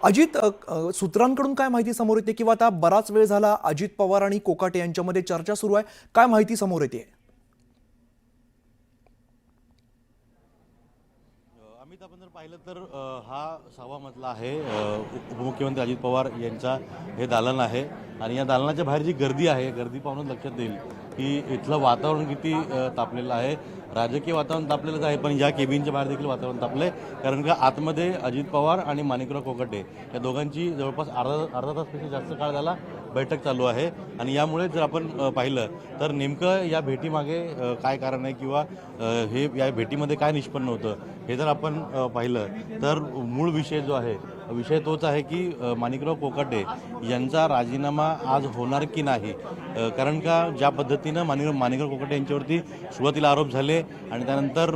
अजित, सूत्रांकडून काय माहिती समोर येते किंवा आता बराच वेळ झाला अजित पवार आणि कोकाटे यांच्यामध्ये चर्चा सुरू आहे, काय माहिती समोर येते? अमित, आपण जर पाहिलं तर हा 6वा मजला आहे. उपमुख्यमंत्री अजित पवार यांचा हे दालन आहे आणि या दालनाच्या बाहेर जी गर्दी आहे, गर्दी पाहूनच लक्षात येईल की इथलं वातावरण किती तापलेलं आहे. राजकीय वातावरण तापलेलंच आहे, पण या केबिनच्या बाहेर देखील वातावरण तापले. कारण का आतमध्ये अजित पवार आणि माणिकराव कोकाटे या दोघांची जवळपास अर्धा तासपेक्षा जास्त काळ झाला बैठक चालू आहे. आणि यामुळे जर आपण पाहिलं तर नेमकं या भेटीमागे काय कारण आहे किंवा हे या भेटीमध्ये काय निष्पन्न होतं हे जर आपण पाहिलं तर मूळ विषय जो आहे, विषय तोच आहे की माणिकराव कोकाटे यांचा राजीनामा आज होणार की नाही. कारण का ज्या पद्धतीनं माणिकराव कोकाटे यांच्यावरती सुरुवातीला आरोप झाले आणि त्यानंतर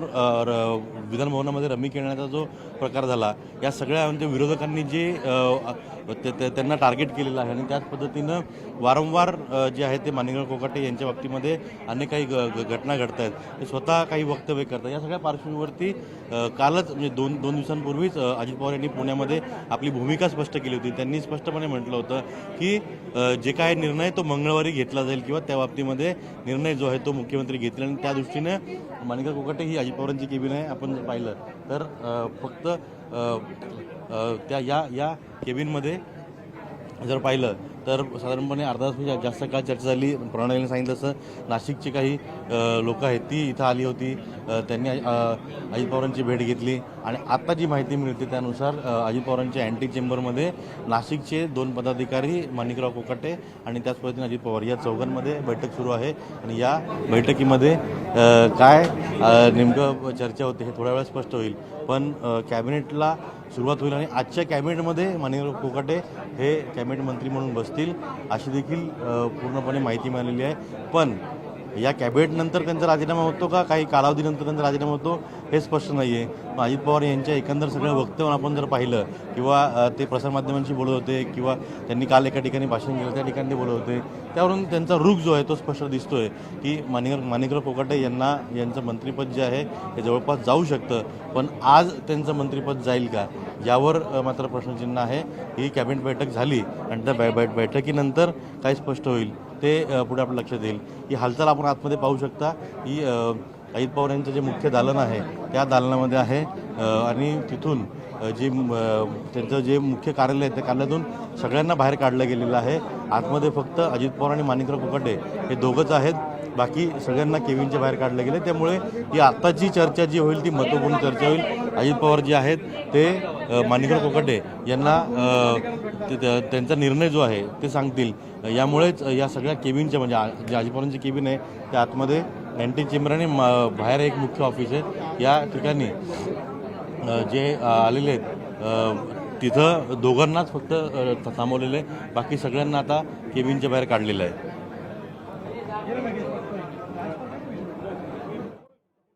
विधानभवनामध्ये रमी खेळण्याचा जो प्रकार झाला, या सगळ्या म्हणजे विरोधकांनी जे त्यांना टार्गेट केलेलं आहे आणि त्याच पद्धतीनं वारंवार जे आहे ते माणिकराव कोकाटे यांच्या बाबतीमध्ये अनेक काही घटना घडत आहेत. ते स्वतः काही वक्तव्य करतात. या सगळ्या पार्श्वभूमीवरती कालच म्हणजे दोन दिवसांपूर्वीच अजित पवार यांनी पुण्यामध्ये आपली भूमिका स्पष्ट केली होती. त्यांनी स्पष्टपणे म्हटलं होतं की जे काय निर्णय तो मंगळवारी घेतला जाईल किंवा त्या बाबतीमध्ये निर्णय जो आहे तो मुख्यमंत्री घेतील. आणि त्या दृष्टीने माणिकराव कोकाटे ही अजित पवारांची केबिन आहे. आपण जर पाहिलं तर फक्त त्या या केबिनमध्ये जर पाहिलं तर साधारणपणे अर्धा तास जास्त काळ चर्चा झाली. प्रणालीने सांगितलं तसं नाशिकची काही लोकं आहेत ती इथं आली होती. त्यांनी अजित पवारांची भेट घेतली आणि आत्ता जी माहिती मिळते त्यानुसार अजित पवारांच्या अँटी चेंबरमध्ये नाशिकचे 2 पदाधिकारी माणिकराव कोकाटे आणि त्याच पद्धतीने अजित पवार या चौघांमध्ये बैठक सुरू आहे. आणि या बैठकीमध्ये काय नेमकं चर्चा होते हे थोड्या वेळात स्पष्ट होईल. पण कॅबिनेटला सुरुवात होईल आणि आजच्या कॅबिनेटमध्ये माणिकराव कोकाटे हे कॅबिनेट मंत्री म्हणून बसतील अशी देखील पूर्णपणे माहिती मिळालेली आहे. पण या कॅबिनेटनंतर त्यांचा राजीनामा होतो का काही कालावधीनंतर त्यांचा राजीनामा होतो हे स्पष्ट नाही आहे. अजित पवार यांच्या एकंदर सगळं वक्तव्य आपण जर पाहिलं किंवा ते प्रसारमाध्यमांशी बोलत होते किंवा त्यांनी काल एका ठिकाणी भाषण केलं त्या ठिकाणी ते बोलत होते, त्यावरून त्यांचा रुख जो आहे तो स्पष्ट दिसतोय की माणिकराव कोकाटे यांचं मंत्रिपद जे आहे हे जवळपास जाऊ शकतं. पण आज त्यांचं मंत्रिपद जाईल का यावर मात्र प्रश्नचिन्ह आहे. ही कॅबिनेट बैठक झाली आणि त्या बैठकीनंतर काय स्पष्ट होईल ते पुढे आपल्या लक्षात येईल. ही हालचाल आपण आतमध्ये पाहू शकता. ही अजित पवार यांचं जे मुख्य दालन आहे त्या दालनामध्ये आहे आणि तिथून जे त्यांचं जे मुख्य कार्यालय आहे त्या कार्यालयातून सगळ्यांना बाहेर काढलं गेलेलं आहे. आतमध्ये फक्त अजित पवार आणि माणिकराव कोकाटे हे दोघंच आहेत. बाकी सगळ्यांना केबिनच्या बाहेर काढलं गेलं. त्यामुळे ही आत्ताची चर्चा जी होईल ती महत्त्वपूर्ण चर्चा होईल. अजित पवार जे आहेत ते माणिकराव कोकाटे यांना त्यांचा निर्णय जो आहे ते सांगतील. यामुळेच या सगळ्या केबिनच्या म्हणजे जे अजित पवारांची केबिन आहे त्या आतमध्ये अँटी चेंबर आणि बाहेर एक मुख्य ऑफिस आहे. या ठिकाणी जे आलेले आहेत तिथं दोघांनाच फक्त थांबवलेलं आहे. बाकी सगळ्यांना आता केबिनच्या बाहेर काढलेलं आहे.